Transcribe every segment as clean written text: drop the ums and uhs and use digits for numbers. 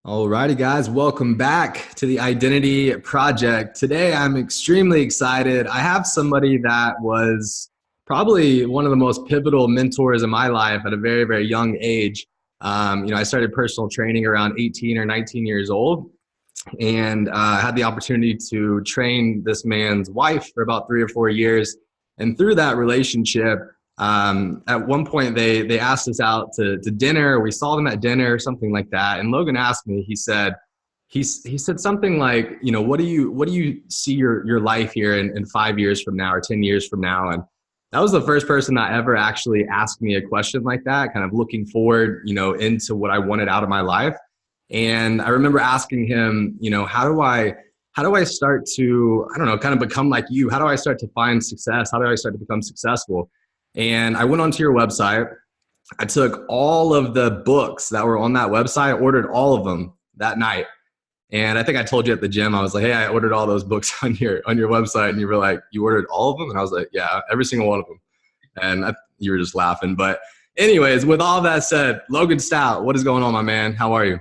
Alrighty, guys, welcome back to the Identity Project. Today, I'm extremely excited. I have somebody that was probably one of the most pivotal mentors in my life at a very, very young age. I started personal training around 18 or 19 years old, and had the opportunity to train this man's wife for about 3 or 4 years. And through that relationship, at one point they asked us out to dinner. We saw them at dinner or something like that. And Logan asked me, he said something like, what do you see your life here in 5 years from now or 10 years from now? And that was the first person that ever actually asked me a question like that, kind of looking forward, into what I wanted out of my life. And I remember asking him, how do I start to, I don't know, kind of become like you? How do I start to find success? How do I start to become successful? And I went onto your website. I took all of the books that were on that website, ordered all of them that night. And I think I told you at the gym, I was like, hey, I ordered all those books on your website. And you were like, you ordered all of them? And I was like, yeah, every single one of them. And you were just laughing. But anyways, with all that said, Logan Stout, what is going on, my man? How are you?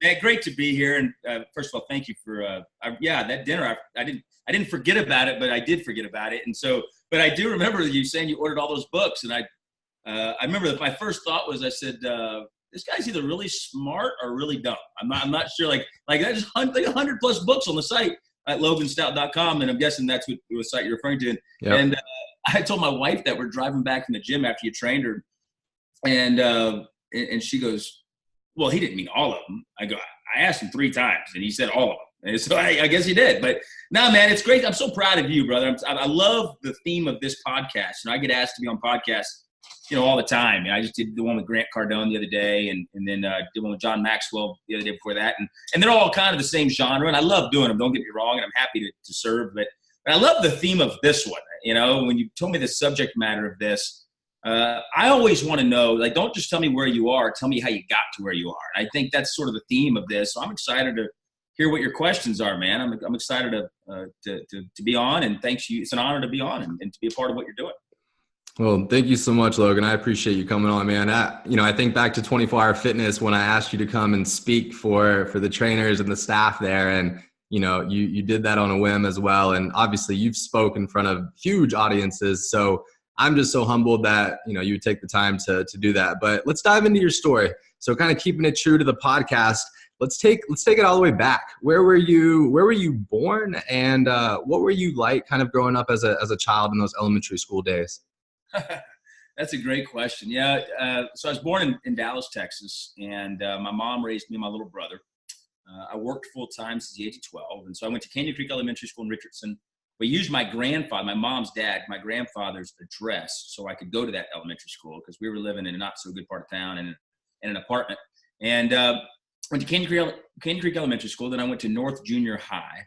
Man, great to be here. And first of all, thank you for, that dinner. I didn't forget about it, but I did forget about it. And so, but I do remember you saying you ordered all those books. And I remember that my first thought was, I said, this guy's either really smart or really dumb. I'm not sure. Like there's 100 plus books on the site at loganstout.com. And I'm guessing that's what the site you're referring to. Yep. And I told my wife that we're driving back from the gym after you trained her. And she goes, well, he didn't mean all of them. I asked him 3 times and he said all of them. And so I guess he did. But no, man, it's great. I'm so proud of you, brother. I love the theme of this podcast. I get asked to be on podcasts, all the time. I just did the one with Grant Cardone the other day, and then did one with John Maxwell the other day before that. And they're all kind of the same genre. And I love doing them. Don't get me wrong. And I'm happy to serve. But I love the theme of this one. When you told me the subject matter of this, I always want to know, like, don't just tell me where you are, tell me how you got to where you are. I think that's sort of the theme of this. So I'm excited to hear what your questions are, man. I'm excited to be on, and thanks you. It's an honor to be on and to be a part of what you're doing. Well, thank you so much, Logan. I appreciate you coming on, man. I think back to 24-Hour Fitness when I asked you to come and speak for the trainers and the staff there. And, you did that on a whim as well. And obviously you've spoken in front of huge audiences. So I'm just so humbled that, you would take the time to do that. But let's dive into your story. So kind of keeping it true to the podcast, let's take it all the way back. Where were you born, and what were you like kind of growing up as a child in those elementary school days? That's a great question. Yeah. So I was born in Dallas, Texas, and my mom raised me and my little brother. I worked full time since the age of 12. And so I went to Canyon Creek Elementary School in Richardson. We used my grandfather's address so I could go to that elementary school because we were living in a not so good part of town and in an apartment. And went to Canyon Creek Elementary School. Then I went to North Junior High.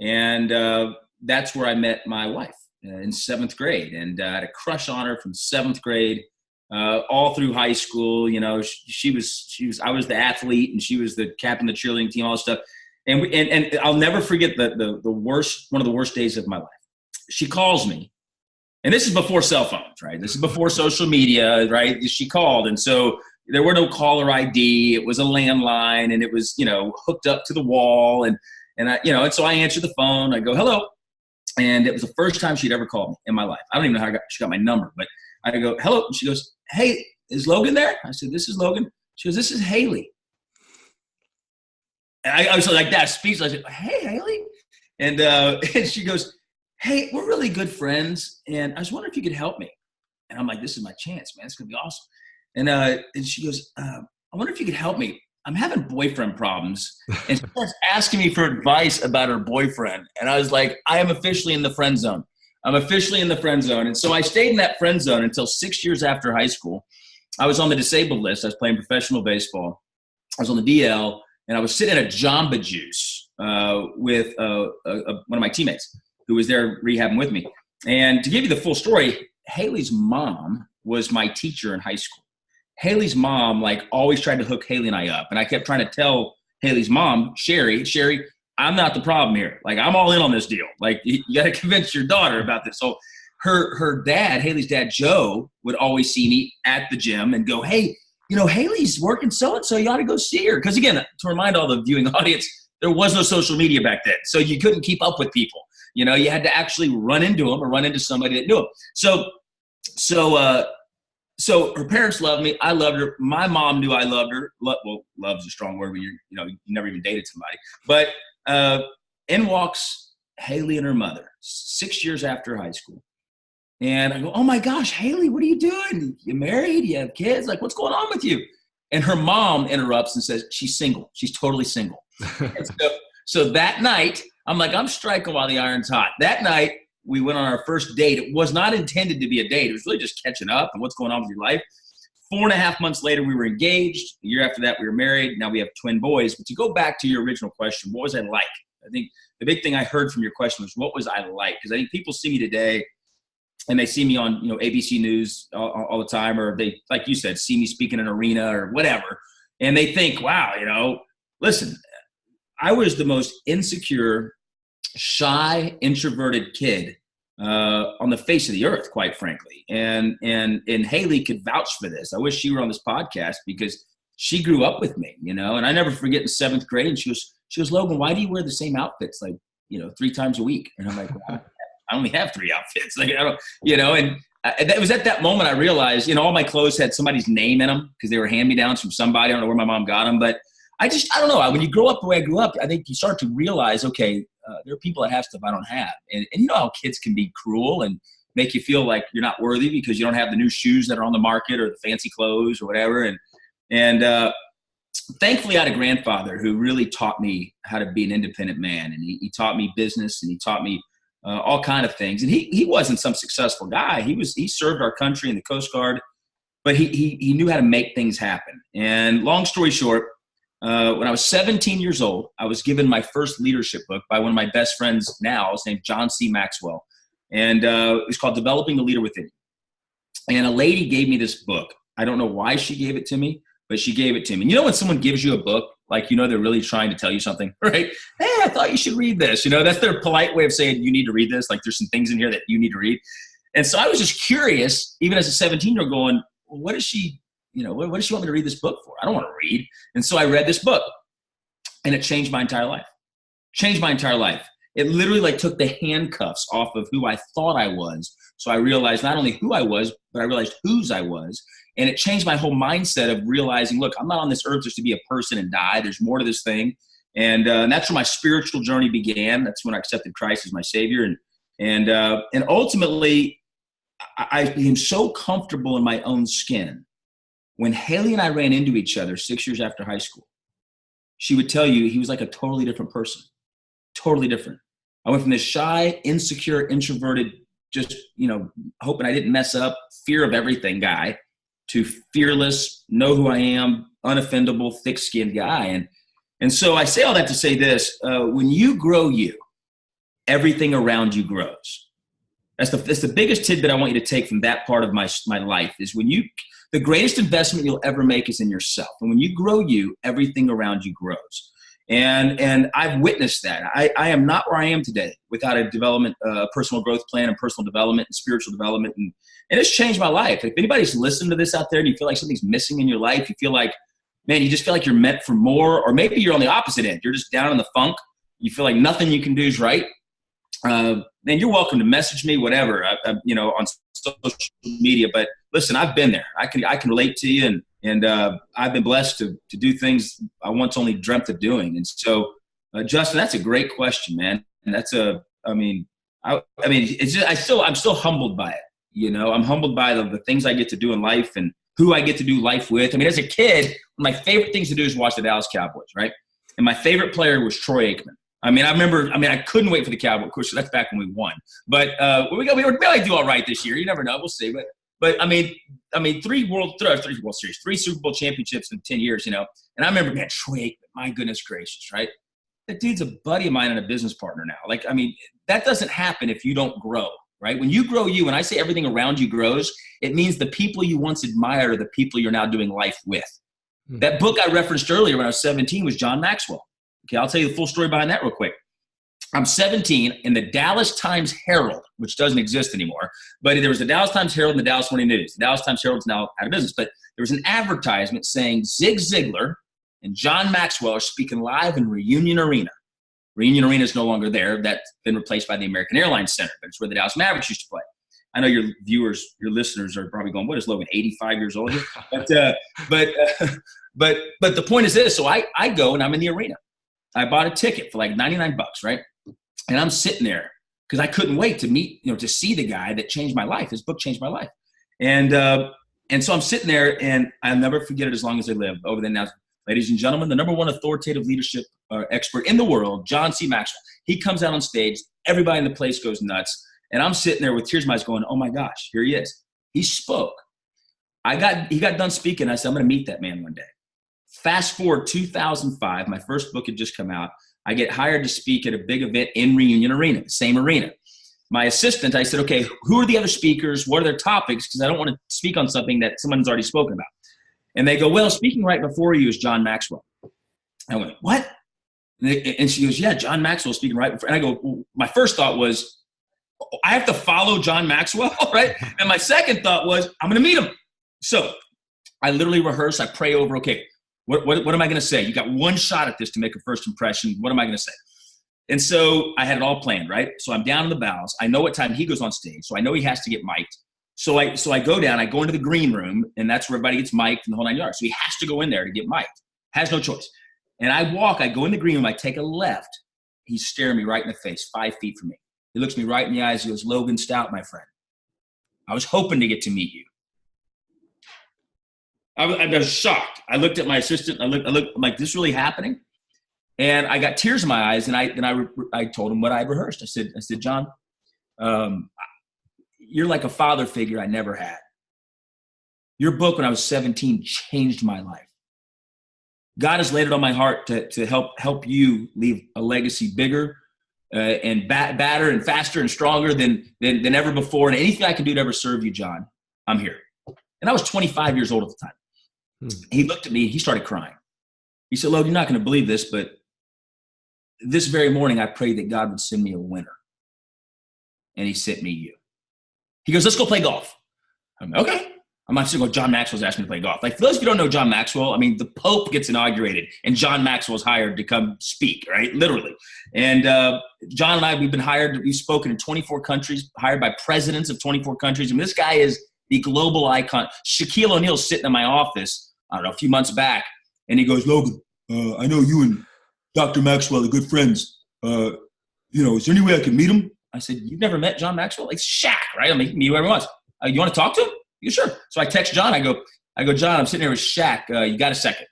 And that's where I met my wife in 7th grade. And I had a crush on her from 7th grade all through high school. I was the athlete and she was the captain of the cheerleading team, all this stuff. And I'll never forget one of the worst days of my life. She calls me, and this is before cell phones, right? This is before social media, right? She called, and so there were no caller ID. It was a landline, and it was, hooked up to the wall, and and so I answered the phone. I go, hello, and it was the first time she'd ever called me in my life. I don't even know how she got my number, but I go, hello, and she goes, hey, is Logan there? I said, this is Logan. She goes, this is Haley. And I was like that, speechless. I said, hey, Haley. And she goes, hey, we're really good friends, and I was wondering if you could help me. And I'm like, this is my chance, man. It's going to be awesome. And she goes, I wonder if you could help me. I'm having boyfriend problems. And she starts asking me for advice about her boyfriend. And I was like, I am officially in the friend zone. I'm officially in the friend zone. And so I stayed in that friend zone until 6 years after high school. I was on the disabled list. I was playing professional baseball. I was on the DL. And I was sitting at a Jamba Juice with one of my teammates who was there rehabbing with me. And to give you the full story, Haley's mom was my teacher in high school. Haley's mom always tried to hook Haley and I up. And I kept trying to tell Haley's mom, Sherry, I'm not the problem here. I'm all in on this deal. You got to convince your daughter about this. So her dad, Haley's dad, Joe, would always see me at the gym and go, hey, Haley's working so-and-so, you ought to go see her. Because again, to remind all the viewing audience, there was no social media back then. So you couldn't keep up with people. You had to actually run into them or run into somebody that knew them. So her parents loved me. I loved her. My mom knew I loved her. Well, love's a strong word when you never even dated somebody. But in walks Haley and her mother 6 years after high school. And I go, oh my gosh, Haley, what are you doing? You married? You have kids? Like, what's going on with you? And her mom interrupts and says, she's single. She's totally single. So that night, I'm like, I'm striking while the iron's hot. That night, we went on our first date. It was not intended to be a date. It was really just catching up and what's going on with your life. 4.5 months later, we were engaged. A year after that, we were married. Now we have twin boys. But to go back to your original question, what was I like? I think the big thing I heard from your question was, what was I like? Because I think people see me today, and they see me on, ABC News all the time, or they, like you said, see me speak in an arena or whatever. And they think, wow, listen, I was the most insecure, shy, introverted kid on the face of the earth, quite frankly. And Haley could vouch for this. I wish she were on this podcast because she grew up with me, and I never forget in 7th grade, and she was, Logan, why do you wear the same outfits 3 times a week? And I'm like, wow. I only have 3 outfits. And it was at that moment I realized, all my clothes had somebody's name in them because they were hand-me-downs from somebody. I don't know where my mom got them, but I don't know. When you grow up the way I grew up, I think you start to realize, okay, there are people that have stuff I don't have. And you know how kids can be cruel and make you feel like you're not worthy because you don't have the new shoes that are on the market or the fancy clothes or whatever. And thankfully, I had a grandfather who really taught me how to be an independent man. And he taught me business, and he taught me all kind of things. And he wasn't some successful guy. He served our country in the Coast Guard, but he knew how to make things happen. And long story short, when I was 17 years old, I was given my first leadership book by one of my best friends now. His name's John C. Maxwell. And it was called Developing the Leader Within. And a lady gave me this book. I don't know why she gave it to me, but she gave it to me. And when someone gives you a book, they're really trying to tell you something, right? Hey, I thought you should read this. That's their polite way of saying you need to read this. Like there's some things in here that you need to read. And so I was just curious, even as a 17-year-old going, well, what does she want me to read this book for? I don't want to read. And so I read this book, and it changed my entire life. It literally took the handcuffs off of who I thought I was. So I realized not only who I was, but I realized whose I was. And it changed my whole mindset of realizing, look, I'm not on this earth just to be a person and die. There's more to this thing. And that's where my spiritual journey began. That's when I accepted Christ as my Savior. And ultimately, I became so comfortable in my own skin. When Haley and I ran into each other 6 years after high school, she would tell you he was like a totally different person. Totally different. I went from this shy, insecure, introverted, just, hoping I didn't mess up, fear of everything guy, to fearless, know who I am, unoffendable, thick-skinned guy. And so I say all that to say this, when you grow everything around you grows. That's the biggest tidbit I want you to take from that part of my life is the greatest investment you'll ever make is in yourself. And when you grow everything around you grows. And I've witnessed that. I am not where I am today without a personal growth plan and personal development and spiritual development. And it's changed my life. If anybody's listening to this out there and you feel like something's missing in your life, you feel like, man, you just feel like you're meant for more, or maybe you're on the opposite end. You're just down in the funk. You feel like nothing you can do is right. Then you're welcome to message me, whatever, on social media. But listen, I've been there. I can relate to you, and I've been blessed to do things I once only dreamt of doing. And so, Justin, that's a great question, man. And I'm still humbled by it. I'm humbled by the things I get to do in life and who I get to do life with. As a kid, my favorite things to do is watch the Dallas Cowboys, right? And my favorite player was Troy Aikman. I couldn't wait for the Cowboys. Of course, that's back when we won. But we might do all right this year. You never know. We'll see. But 3 Super Bowl championships in 10 years, And I remember, man, Troy Aikman, my goodness gracious, right? That dude's a buddy of mine and a business partner now. That doesn't happen if you don't grow, right? When you grow when I say everything around you grows, it means the people you once admired are the people you're now doing life with. Mm-hmm. That book I referenced earlier when I was 17 was John Maxwell. Okay, I'll tell you the full story behind that real quick. I'm 17, and the Dallas Times Herald, which doesn't exist anymore, but there was the Dallas Times Herald and the Dallas Morning News. The Dallas Times Herald's now out of business, but there was an advertisement saying Zig Ziglar and John Maxwell are speaking live in Reunion Arena. Reunion Arena is no longer there. That's been replaced by the American Airlines Center, but it's where the Dallas Mavericks used to play. I know your viewers, your listeners are probably going, what is Logan, 85 years old? But the point is this. So I go and I'm in the arena. I bought a ticket for like $99, right? And I'm sitting there because I couldn't wait to meet, to see the guy that changed my life. His book changed my life. And so I'm sitting there, and I'll never forget it as long as I live. Over the announcement, ladies and gentlemen, the #1 authoritative leadership expert in the world, John C. Maxwell. He comes out on stage. Everybody in the place goes nuts. And I'm sitting there with tears in my eyes going, oh my gosh, here he is. He spoke. He got done speaking. I said, I'm going to meet that man one day. Fast forward 2005, my first book had just come out. I get hired to speak at a big event in Reunion Arena, the same arena. My assistant, I said, okay, who are the other speakers? What are their topics? Because I don't want to speak on something that someone's already spoken about. And they go, well, speaking right before you is John Maxwell. I went, what? And she goes, yeah, John Maxwell speaking right before. And I go, well, my first thought was, I have to follow John Maxwell, right? And my second thought was, I'm going to meet him. So I literally rehearse. I pray over, okay, what am I going to say? You got one shot at this to make a first impression. What am I going to say? And so I had it all planned, right? So I'm down in the bows. I know what time he goes on stage. So I know he has to get mic'd. So I go down, I go into the green room, and that's where everybody gets mic'd and the whole 9 yards. So he has to go in there to get mic'd. Has no choice. And I go in the green room, I take a left. He's staring me right in the face, 5 feet from me. He looks me right in the eyes. He goes, Logan Stout, my friend. I was hoping to get to meet you. I was shocked. I looked at my assistant. I'm like, this is really happening? And I got tears in my eyes, and I told him what I rehearsed. I said, John, you're like a father figure I never had. Your book when I was 17 changed my life. God has laid it on my heart to help you leave a legacy bigger and badder and faster and stronger than ever before. And anything I can do to ever serve you, John, I'm here. And I was 25 years old at the time. He looked at me, he started crying. He said, Logan, you're not going to believe this, but this very morning I prayed that God would send me a winner. And he sent me you. He goes, let's go play golf. I'm like, okay. I'm not just going, John Maxwell's asking me to play golf. Like, for those of you who don't know John Maxwell, I mean, the Pope gets inaugurated and John Maxwell's hired to come speak, right? Literally. And John and I, we've been hired, we've spoken in 24 countries, hired by presidents of 24 countries. I mean, this guy is the global icon. Shaquille O'Neal's sitting in my office, I don't know, a few months back, and he goes, Logan, I know you and Dr. Maxwell are good friends. Is there any way I can meet him? I said, you've never met John Maxwell? Like Shaq, right? I mean, he can meet whoever he wants. You want to talk to him? Yeah, sure. So I text John. I go, John, I'm sitting here with Shaq. You got a second?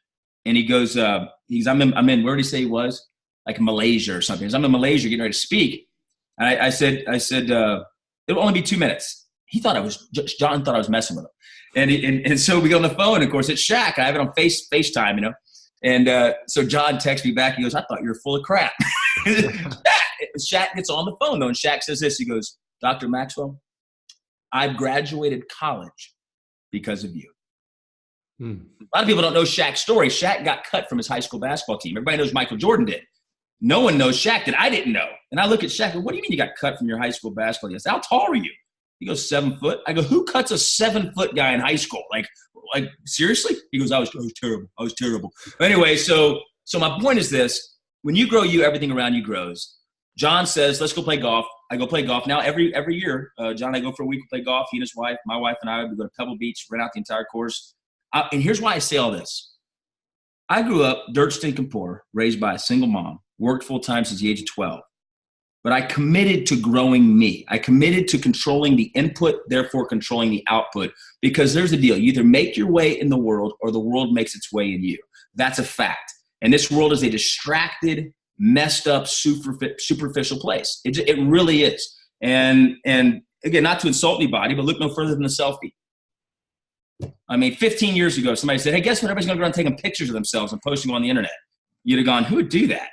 And he goes, I'm in, where did he say he was? Like Malaysia or something. I'm in Malaysia getting ready to speak. And I said, it'll only be 2 minutes. John thought I was messing with him. And so we go on the phone. Of course, it's Shaq. I have it on FaceTime, And so John texts me back. He goes, I thought you were full of crap. Shaq gets on the phone, though, and Shaq says this. He goes, Dr. Maxwell, I've graduated college because of you. A lot of people don't know Shaq's story. Shaq got cut from his high school basketball team. Everybody knows Michael Jordan did. No one knows Shaq that I didn't know. And I look at Shaq, what do you mean you got cut from your high school basketball team? I said, how tall are you? He goes, 7 foot. I go, who cuts a 7-foot guy in high school? Like seriously? He goes, I was terrible. I was terrible. But anyway, so my point is this. When you grow everything around you grows. John says, let's go play golf. I go play golf. Now, every year, John and I go for a week to play golf. He and his wife, my wife and I, we go to Pebble Beach, rent out the entire course. And here's why I say all this. I grew up dirt stinking poor, raised by a single mom, worked full time since the age of 12. But I committed to growing me. I committed to controlling the input, therefore controlling the output. Because there's the deal. You either make your way in the world or the world makes its way in you. That's a fact. And this world is a distracted, messed up, superficial place. It really is. And again, not to insult anybody, but look no further than a selfie. I mean, 15 years ago, somebody said, hey, guess what? Everybody's going to go around taking pictures of themselves and posting them on the internet. You'd have gone, who would do that?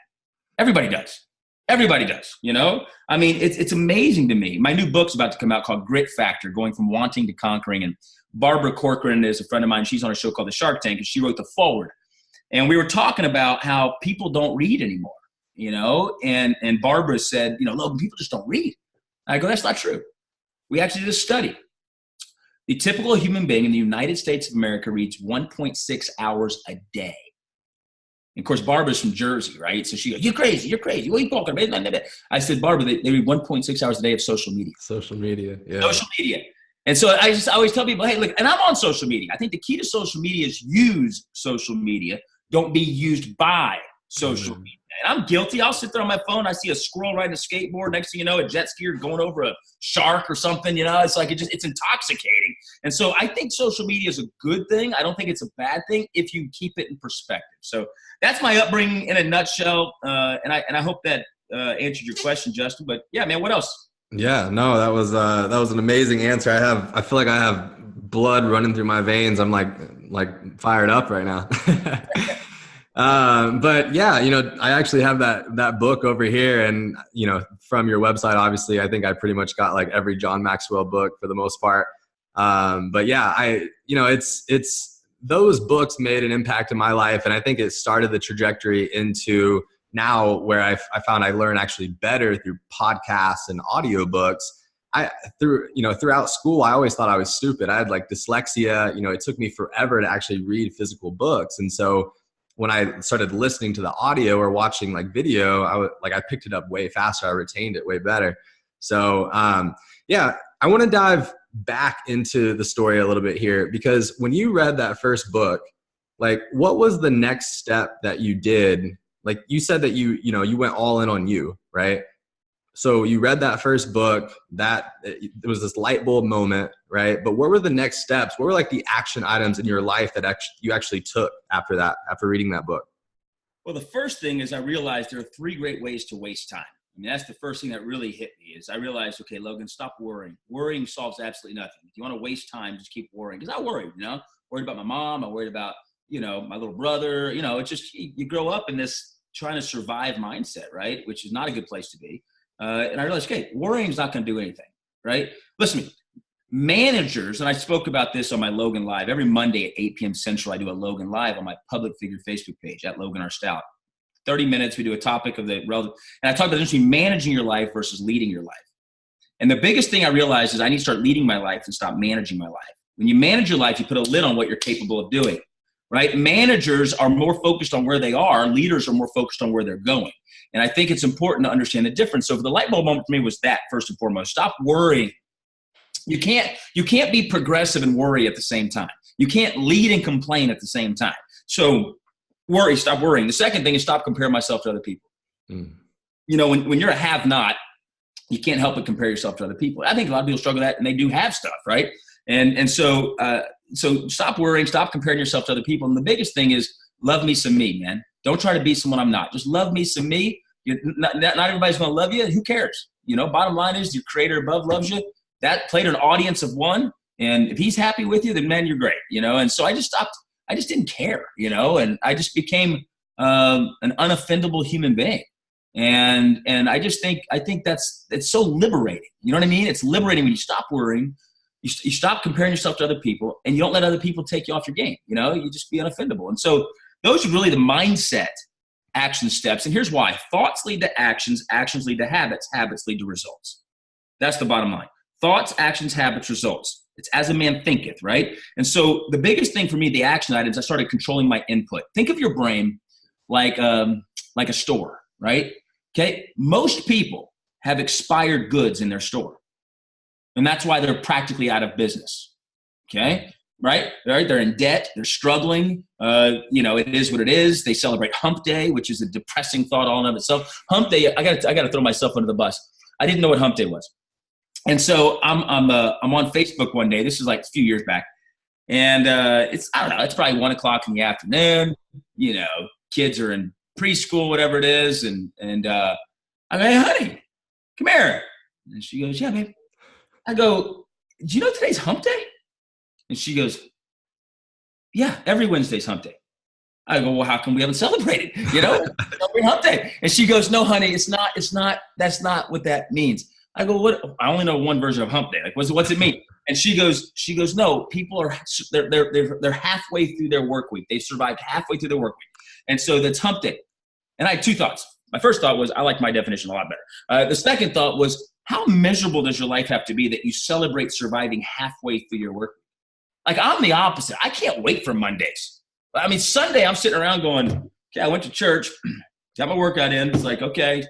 Everybody does. Everybody does, I mean, it's amazing to me. My new book's about to come out called Grit Factor, Going from Wanting to Conquering. And Barbara Corcoran is a friend of mine. She's on a show called The Shark Tank, and she wrote the foreword. And we were talking about how people don't read anymore. And Barbara said, Logan, people just don't read. I go, that's not true. We actually did a study. The typical human being in the United States of America reads 1.6 hours a day. And of course, Barbara's from Jersey, right? So she goes, you're crazy. What are you talking about? I said, Barbara, they read 1.6 hours a day of social media. Social media, yeah. Social media. And so I always tell people, hey, look, and I'm on social media. I think the key to social media is use social media. Don't be used by social media. And I'm guilty. I'll sit there on my phone. I see a squirrel riding a skateboard. Next thing you know, a jet skier going over a shark or something. It's like it's intoxicating. And so I think social media is a good thing. I don't think it's a bad thing if you keep it in perspective. So that's my upbringing in a nutshell. And I hope that answered your question, Justin. But yeah, man, what else? Yeah, no, that was an amazing answer. I feel like I have blood running through my veins. I'm like fired up right now. But yeah, I actually have that book over here, and from your website, obviously, I think I pretty much got like every John Maxwell book for the most part. But yeah, it's those books made an impact in my life, and I think it started the trajectory into now where I found I learn actually better through podcasts and audiobooks. Throughout school, I always thought I was stupid. I had like dyslexia. It took me forever to actually read physical books, and so when I started listening to the audio or watching like video, I picked it up way faster. I retained it way better. So yeah, I want to dive back into the story a little bit here, because when you read that first book, like what was the next step that you did? Like you said that you went all in on you, right? So you read that first book, that it was this light bulb moment, right? But what were the next steps? What were like the action items in your life that you actually took after reading that book? Well, the first thing is I realized there are 3 great ways to waste time. I mean, that's the first thing that really hit me is I realized, okay, Logan, stop worrying. Worrying solves absolutely nothing. If you want to waste time, just keep worrying. Because I worried, worried about my mom. I worried about, my little brother. It's just, you grow up in this trying to survive mindset, right? Which is not a good place to be. And I realized, okay, worrying is not going to do anything, right? Listen to me. Managers, and I spoke about this on my Logan Live. Every Monday at 8 p.m. Central, I do a Logan Live on my public figure Facebook page at Logan R. Stout. 30 minutes, we do a topic of the relevant. And I talk about essentially managing your life versus leading your life. And the biggest thing I realized is I need to start leading my life and stop managing my life. When you manage your life, you put a lid on what you're capable of doing, right? Managers are more focused on where they are. Leaders are more focused on where they're going. And I think it's important to understand the difference. So the light bulb moment for me was that, first and foremost. Stop worrying. You can't be progressive and worry at the same time. You can't lead and complain at the same time. So stop worrying. The second thing is stop comparing myself to other people. When you're a have-not, you can't help but compare yourself to other people. I think a lot of people struggle with that, and they do have stuff, right? And so stop worrying, stop comparing yourself to other people. And the biggest thing is love me some me, man. Don't try to be someone I'm not. Just love me some me. Not everybody's going to love you. Who cares? Bottom line is your creator above loves you. That played an audience of one. And if he's happy with you, then man, you're great. And so I just stopped. I just didn't care, and I just became an unoffendable human being. And I think it's so liberating. You know what I mean? It's liberating when you stop worrying, you stop comparing yourself to other people, and you don't let other people take you off your game. You just be unoffendable. And so those are really the mindset action steps. And here's why. Thoughts lead to actions, actions lead to habits, habits lead to results. That's the bottom line. Thoughts, actions, habits, results. It's as a man thinketh, right? And so the biggest thing for me, the action items, I started controlling my input. Think of your brain like a store, right? Okay. Most people have expired goods in their store. And that's why they're practically out of business. Okay. Right? They're in debt. They're struggling. It is what it is. They celebrate Hump Day, which is a depressing thought all in of itself. Hump Day, I got to throw myself under the bus. I didn't know what Hump Day was. And so I'm on Facebook one day. This is like a few years back. And it's probably 1 o'clock in the afternoon. Kids are in preschool, whatever it is. And I'm like, hey, honey, come here. And she goes, yeah, babe. I go, do you know today's Hump Day? And she goes, yeah, every Wednesday's Hump Day. I go, well, how come we haven't celebrated? Celebrate Hump Day. And she goes, no, honey, it's not, that's not what that means. I go, what? I only know one version of Hump Day. Like, what's it mean? And she goes, no, people are, they're halfway through their work week. They've survived halfway through their work week. And so that's Hump Day. And I had 2 thoughts. My first thought was, I like my definition a lot better. The second thought was, how miserable does your life have to be that you celebrate surviving halfway through your work? Like, I'm the opposite. I can't wait for Mondays. I mean, Sunday, I'm sitting around going, okay, I went to church, got my workout in. It's like, okay,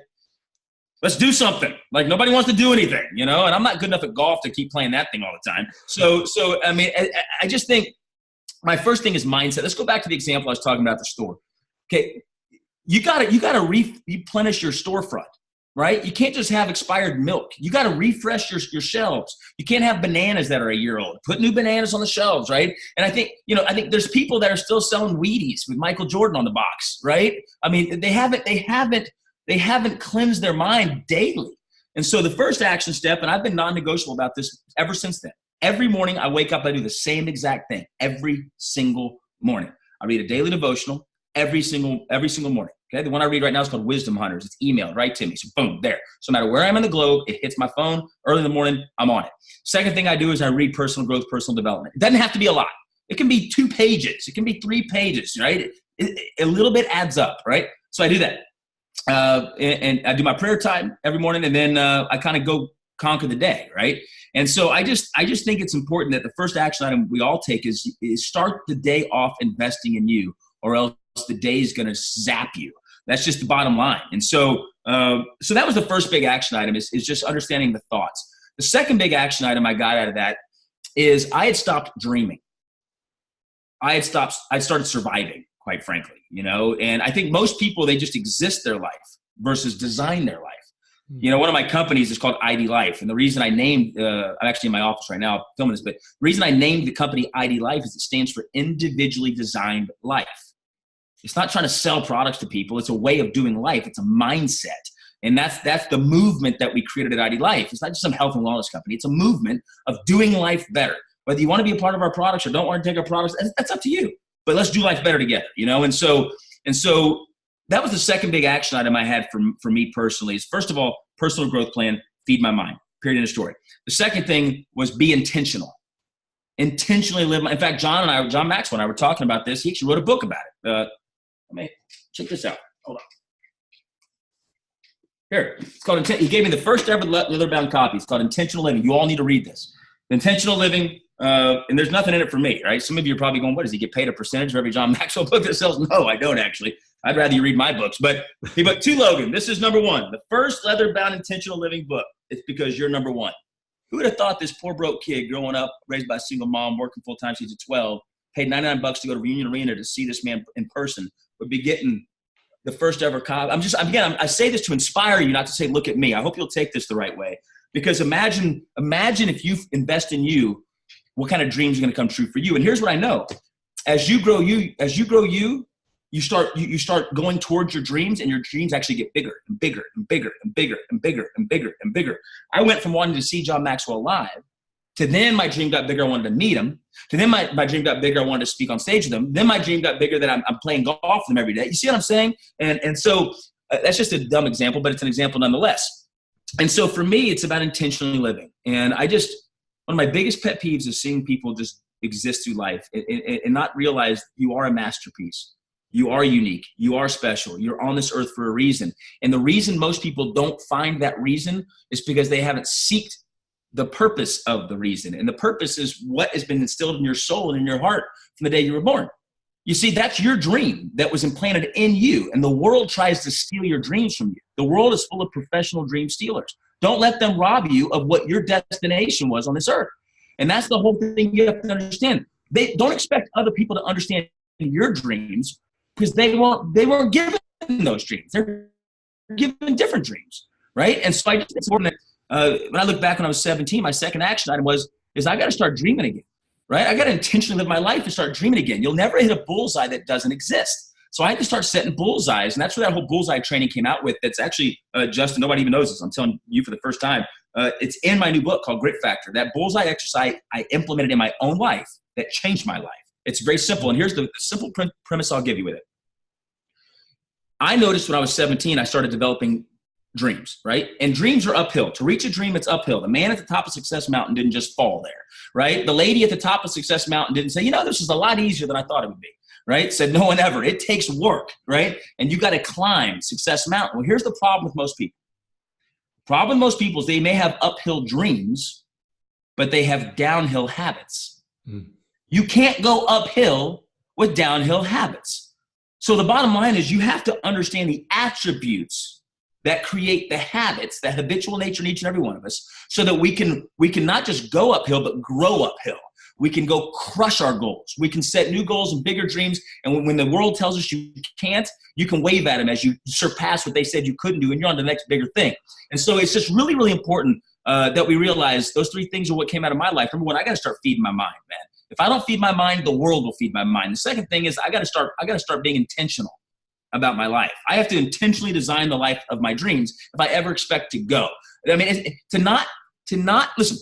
let's do something. Like, nobody wants to do anything, you know? And I'm not good enough at golf to keep playing that thing all the time. So I mean, I just think my first thing is mindset. Let's go back to the example I was talking about at the store. Okay, you gotta replenish your storefront. Right? You can't just have expired milk. You got to refresh your shelves. You can't have bananas that are a year old. Put new bananas on the shelves, right? And I think there's people that are still selling Wheaties with Michael Jordan on the box, right? I mean, they haven't cleansed their mind daily. And so the first action step, and I've been non-negotiable about this ever since then. Every morning I wake up, I do the same exact thing every single morning. I read a daily devotional every single morning. Okay, the one I read right now is called Wisdom Hunters. It's emailed right to me. So boom, there. So no matter where I am in the globe, it hits my phone. Early in the morning, I'm on it. Second thing I do is I read personal growth, personal development. It doesn't have to be a lot. It can be 2 pages. It can be 3 pages, right? A little bit adds up, right? So I do that. And I do my prayer time every morning, and then I kind of go conquer the day, right? And so I just think it's important that the first action item we all take is start the day off investing in you, or else the day is going to zap you. That's just the bottom line. And so that was the first big action item is just understanding the thoughts. The second big action item I got out of that is I had stopped dreaming. I started surviving, quite frankly, you know, and I think most people, they just exist their life versus design their life. You know, one of my companies is called ID Life. And the reason I named, I'm actually in my office right now filming this, but the reason I named the company ID Life is it stands for individually designed life. It's not trying to sell products to people. It's a way of doing life. It's a mindset. And that's the movement that we created at ID Life. It's not just some health and wellness company. It's a movement of doing life better. Whether you want to be a part of our products or don't want to take our products, that's up to you. But let's do life better together, you know? And so that was the second big action item I had for me personally is, first of all, personal growth plan, feed my mind, period, end of story. The second thing was be intentional. Intentionally live. In fact, John Maxwell and I were talking about this. He actually wrote a book about it. Check this out. Hold on. Here, it's called. He gave me the first ever leather-bound copy. It's called Intentional Living. You all need to read this. Intentional Living, and there's nothing in it for me, right? Some of you are probably going, "What, does he get paid a percentage of every John Maxwell book that sells?" No, I don't actually. I'd rather you read my books. But hey, but to Logan, this is number 1, the first leather-bound intentional living book. It's because you're number 1. Who would have thought this poor broke kid growing up, raised by a single mom, working full time since he's 12, paid $99 to go to Reunion Arena to see this man in person, would be getting the first ever copy. I say this to inspire you, not to say, look at me. I hope you'll take this the right way. Because imagine if you invest in you, what kind of dreams are going to come true for you. And here's what I know. As you grow you start going towards your dreams, and your dreams actually get bigger and bigger and bigger and bigger and bigger and bigger and bigger. I went from wanting to see John Maxwell live to then my dream got bigger. I wanted to meet him. To then my dream got bigger. I wanted to speak on stage with him. Then my dream got bigger that I'm playing golf with him every day. You see what I'm saying? And so that's just a dumb example, but it's an example nonetheless. And so for me, it's about intentionally living. And one of my biggest pet peeves is seeing people just exist through life and not realize you are a masterpiece. You are unique. You are special. You're on this earth for a reason. And the reason most people don't find that reason is because they haven't sought the purpose of the reason. And the purpose is what has been instilled in your soul and in your heart from the day you were born. You see, that's your dream that was implanted in you. And the world tries to steal your dreams from you. The world is full of professional dream stealers. Don't let them rob you of what your destination was on this earth. And that's the whole thing you have to understand. They don't expect other people to understand your dreams because they weren't given those dreams. They're given different dreams, right? And so I just think it's important that when I look back when I was 17, my second action item is I got to start dreaming again, right? I got to intentionally live my life and start dreaming again. You'll never hit a bullseye that doesn't exist. So I had to start setting bullseyes, and that's where that whole bullseye training came out with. That's actually, Justin, nobody even knows this. I'm telling you for the first time. It's in my new book called Grit Factor. That bullseye exercise I implemented in my own life that changed my life. It's very simple, and here's the simple premise I'll give you with it. I noticed when I was 17, I started developing dreams, right? And dreams are uphill. To reach a dream, it's uphill. The man at the top of Success Mountain didn't just fall there, right? The lady at the top of Success Mountain didn't say, this is a lot easier than I thought it would be, right? Said no one ever. It takes work, right? And you got to climb Success Mountain. Well, here's the problem with most people. Problem with most people is they may have uphill dreams, but they have downhill habits. You can't go uphill with downhill habits. So the bottom line is you have to understand the attributes that create the habits, the habitual nature in each and every one of us, so that we can not just go uphill, but grow uphill. We can go crush our goals. We can set new goals and bigger dreams. And when the world tells us you can't, you can wave at them as you surpass what they said you couldn't do, and you're on to the next bigger thing. And so it's just really, really important that we realize those three things are what came out of my life. Number one, I got to start feeding my mind, man. If I don't feed my mind, the world will feed my mind. The second thing is I got to start being intentional about my life. I have to intentionally design the life of my dreams if I ever expect to go. I mean, to not listen.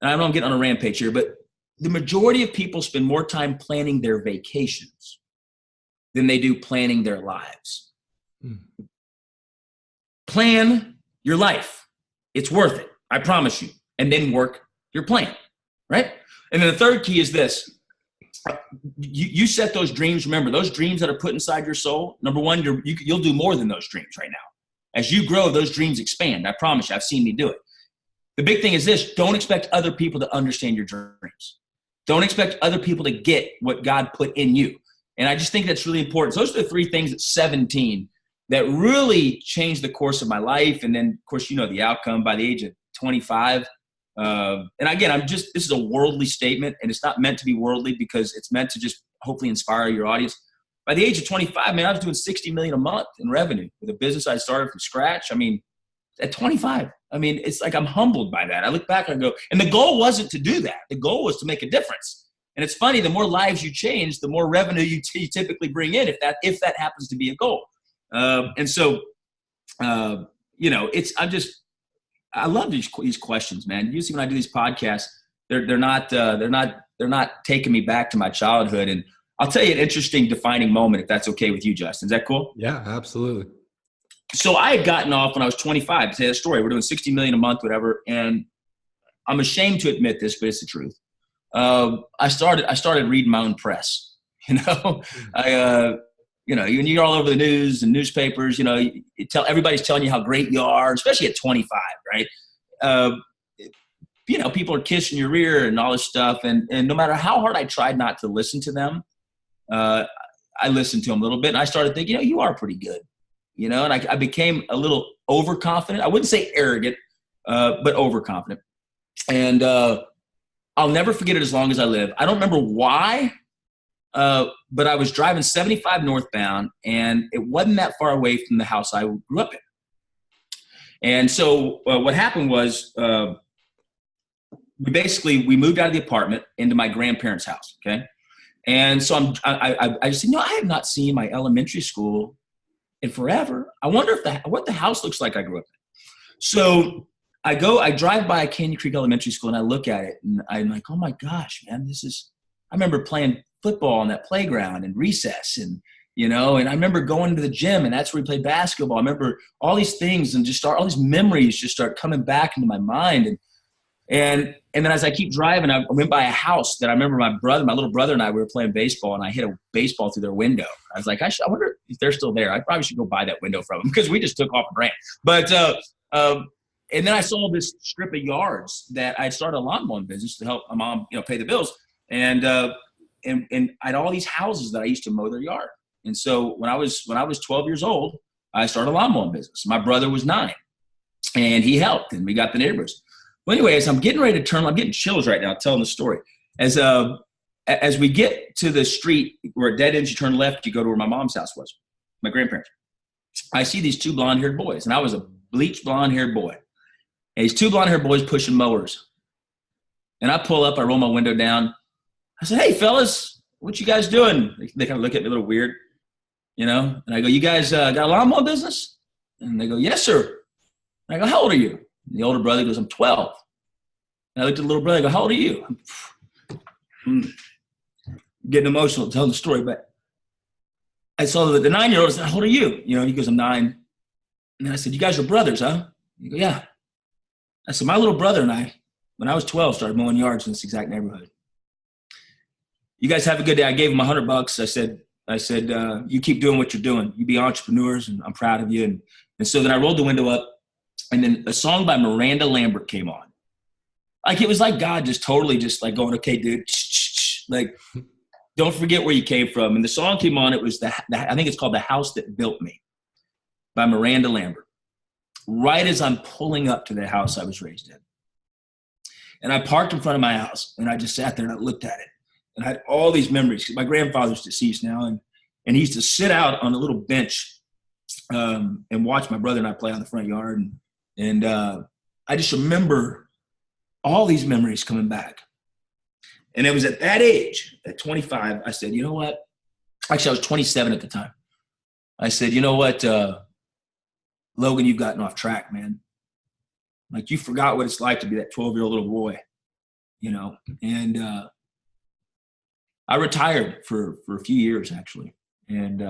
I know I'm getting on a rampage here, but the majority of people spend more time planning their vacations than they do planning their lives. Plan your life. It's worth it. I promise you. And then work your plan, right? And then the third key is this. You set those dreams. Remember, those dreams that are put inside your soul, number one, you'll do more than those dreams right now. As you grow, those dreams expand. I promise you. I've seen me do it. The big thing is this. Don't expect other people to understand your dreams. Don't expect other people to get what God put in you. And I just think that's really important. So those are the three things at 17 that really changed the course of my life. And then, of course, you know the outcome by the age of 25. And again, this is a worldly statement, and it's not meant to be worldly because it's meant to just hopefully inspire your audience. By the age of 25, man, I was doing $60 million a month in revenue with a business I started from scratch. I mean, at 25, I mean, it's like I'm humbled by that. I look back and I go, and the goal wasn't to do that. The goal was to make a difference. And it's funny, the more lives you change, the more revenue you typically bring in, if that happens to be a goal. And so, you know, I love these questions, man. Usually when I do these podcasts, they're not taking me back to my childhood. And I'll tell you an interesting defining moment, if that's okay with you, Justin. Is that cool? Yeah, absolutely. So I had gotten off when I was 25 to tell you the story. We're doing $60 million a month, whatever. And I'm ashamed to admit this, but it's the truth. I started reading my own press, you know, when you're all over the news and newspapers, you know, everybody's telling you how great you are, especially at 25, right? You know, people are kissing your rear and all this stuff. And no matter how hard I tried not to listen to them, I listened to them a little bit and I started thinking, you know, you are pretty good. You know, and I became a little overconfident. I wouldn't say arrogant, but overconfident. And I'll never forget it as long as I live. I don't remember why, but I was driving 75 northbound, and it wasn't that far away from the house I grew up in. And so what happened was we moved out of the apartment into my grandparents' house, okay? And so I just said, I have not seen my elementary school in forever. I wonder what the house looks like I grew up in. So I drive by Canyon Creek Elementary School and I look at it and I'm like, oh my gosh, man, I remember playing football on that playground and recess and, you know, and I remember going to the gym and that's where we played basketball. I remember all these things and all these memories just start coming back into my mind. And then as I keep driving, I went by a house that I remember my little brother and I, we were playing baseball and I hit a baseball through their window. I was like, I wonder if they're still there. I probably should go buy that window from them because we just took off and ran. But, and then I saw this strip of yards that I started a lawn mowing business to help my mom, you know, pay the bills. And I had all these houses that I used to mow their yard. And so when I was 12 years old, I started a lawn mowing business. My brother was 9 and he helped and we got the neighbors. Well, anyways, I'm getting ready to turn. I'm getting chills right now telling the story. As we get to the street where it dead ends, you turn left, you go to where my mom's house was, my grandparents. I see these 2 blonde-haired boys, and I was a bleached blonde-haired boy. And these 2 blonde-haired boys pushing mowers. And I pull up, I roll my window down. I said, hey, fellas, what you guys doing? They kind of look at me a little weird, you know. And I go, you guys got a lawnmower business? And they go, yes, sir. And I go, how old are you? And the older brother goes, I'm 12. And I looked at the little brother, I go, how old are you? I'm getting emotional telling the story, but I saw the 9-year-old. I said, how old are you? You know, he goes, I'm 9. And I said, you guys are brothers, huh? He goes, yeah. I said, my little brother and I, when I was 12, started mowing yards in this exact neighborhood. you guys have a good day. I gave them $100. I said, you keep doing what you're doing. You be entrepreneurs, and I'm proud of you. And so then I rolled the window up, and then a song by Miranda Lambert came on. Like, it was like God just totally just like going, okay, dude, like, don't forget where you came from. And the song came on. It was I think it's called The House That Built Me by Miranda Lambert. Right as I'm pulling up to the house I was raised in. And I parked in front of my house, and I just sat there and I looked at it. And I had all these memories. My grandfather's deceased now, and he used to sit out on a little bench and watch my brother and I play on the front yard. And I just remember all these memories coming back. And it was at that age, at 25, I said, you know what? Actually, I was 27 at the time. I said, you know what, Logan, you've gotten off track, man. Like, you forgot what it's like to be that 12-year-old little boy, you know? And I retired for a few years, actually. And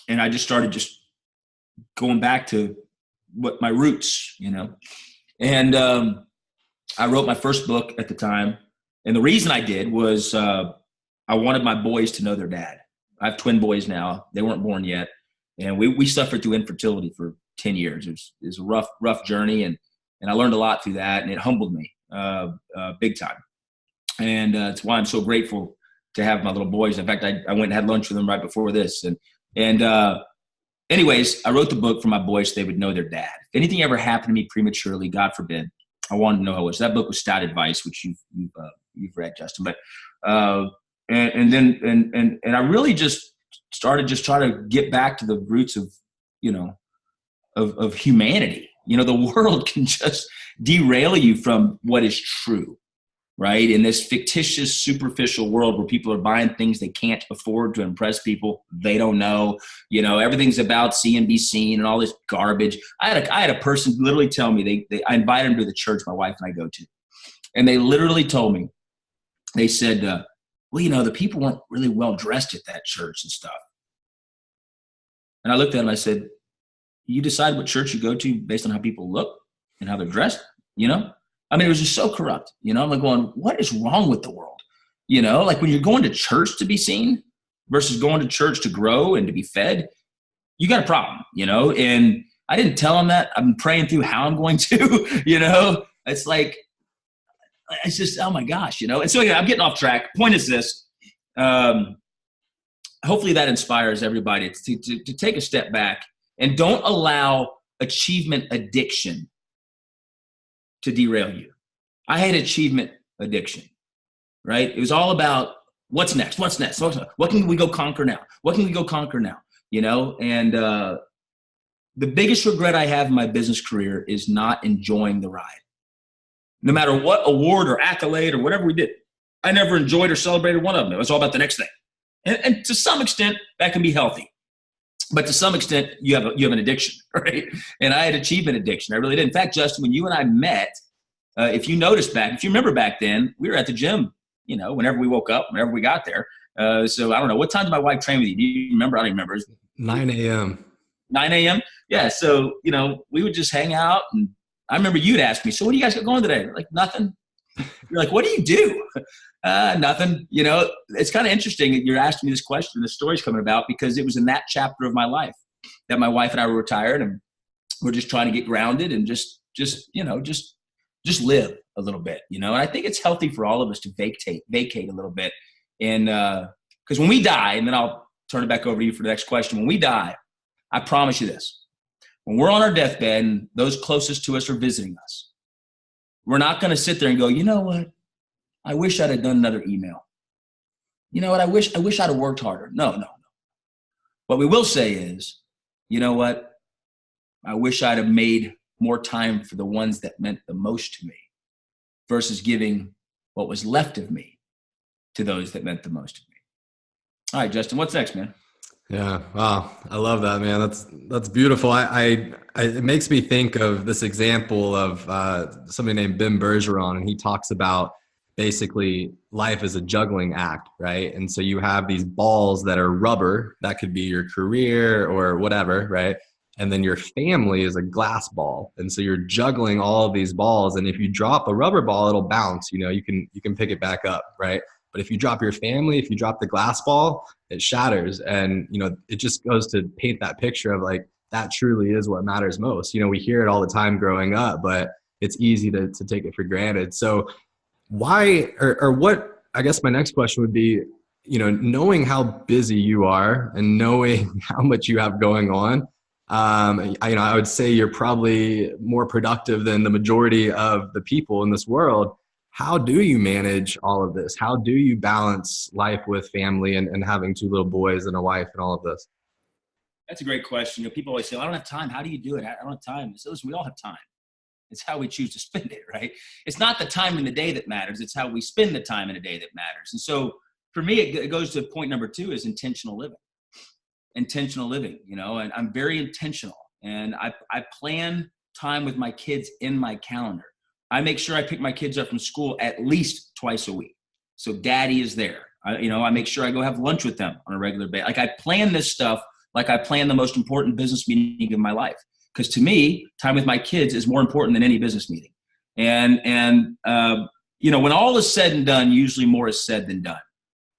I just started just going back to what my roots, you know? And I wrote my first book at the time. And the reason I did was I wanted my boys to know their dad. I have twin boys now. They weren't born yet. And we suffered through infertility for 10 years. It was a rough journey. And I learned a lot through that. And it humbled me big time. And it's why I'm so grateful to have my little boys. In fact, I went and had lunch with them right before this. And anyways, I wrote the book for my boys so they would know their dad. If anything ever happened to me prematurely, God forbid, I wanted to know who it was. That book was Stout Advice, which you've read, Justin. But and I really just started trying to get back to the roots of, you know, of humanity. You know, the world can just derail you from what is true, right? In this fictitious, superficial world where people are buying things they can't afford to impress people they don't know. You know, everything's about see and be seen and all this garbage. I had a person literally tell me, I invited them to the church my wife and I go to. And they literally told me, they said, well, you know, the people weren't really well dressed at that church and stuff. And I looked at them and I said, you decide what church you go to based on how people look and how they're dressed, you know? I mean, it was just so corrupt, you know? I'm like going, what is wrong with the world? You know, like when you're going to church to be seen versus going to church to grow and to be fed, you got a problem, you know? And I didn't tell them that. I'm praying through how I'm going to, you know? It's like, it's just, oh my gosh, you know? And so yeah, I'm getting off track. Point is this, hopefully that inspires everybody to take a step back and don't allow achievement addiction to derail you. I had achievement addiction, right? It was all about what's next, what's next, what can we go conquer now? What can we go conquer now? You know, and the biggest regret I have in my business career is not enjoying the ride. No matter what award or accolade or whatever we did, I never enjoyed or celebrated one of them. It was all about the next thing. And to some extent, that can be healthy. But to some extent, you have an addiction, right? And I had achievement addiction. I really did. In fact, Justin, when you and I met, if you remember back then, we were at the gym, you know, whenever we woke up, whenever we got there. So I don't know. What time did my wife train with you? Do you remember? I don't remember. 9 a.m. 9 a.m.? Yeah. So, you know, we would just hang out. And I remember you'd ask me, so what do you guys got going today? Like, nothing. You're like, what do you do? Nothing. You know, it's kind of interesting that you're asking me this question. The story's coming about because it was in that chapter of my life that my wife and I were retired, and we're just trying to get grounded and just live a little bit, you know. And I think it's healthy for all of us to vacate a little bit, and because when we die, and then I'll turn it back over to you for the next question. When we die, I promise you this: when we're on our deathbed and those closest to us are visiting us, we're not going to sit there and go, you know what? I wish I'd have done another email. You know what? I wish I'd have worked harder. No. What we will say is, you know what? I wish I'd have made more time for the ones that meant the most to me versus giving what was left of me to those that meant the most to me. All right, Justin, what's next, man? Yeah. Wow. I love that, man. That's beautiful. It makes me think of this example of somebody named Ben Bergeron, and he talks about basically life is a juggling act, right? And so you have these balls that are rubber, that could be your career or whatever, right? And then your family is a glass ball. And so you're juggling all of these balls. And if you drop a rubber ball, it'll bounce, you know, you can pick it back up, right? But if you drop your family, if you drop the glass ball, it shatters. And, it just goes to paint that picture of like, that truly is what matters most. We hear it all the time growing up, but it's easy to take it for granted. So why, or what, I guess my next question would be, knowing how busy you are and knowing how much you have going on, I would say you're probably more productive than the majority of the people in this world. How do you manage all of this? How do you balance life with family and having two little boys and a wife and all of this? That's a great question. People always say, I don't have time. How do you do it? I don't have time. So listen, we all have time. It's how we choose to spend it, right? It's not the time in the day that matters. It's how we spend the time in a day that matters. And so for me, it goes to point number 2 is intentional living. Intentional living, and I'm very intentional. And I plan time with my kids in my calendar. I make sure I pick my kids up from school at least twice a week. So daddy is there. I make sure I go have lunch with them on a regular basis. Like I plan this stuff like I plan the most important business meeting of my life. Because to me, time with my kids is more important than any business meeting. And when all is said and done, usually more is said than done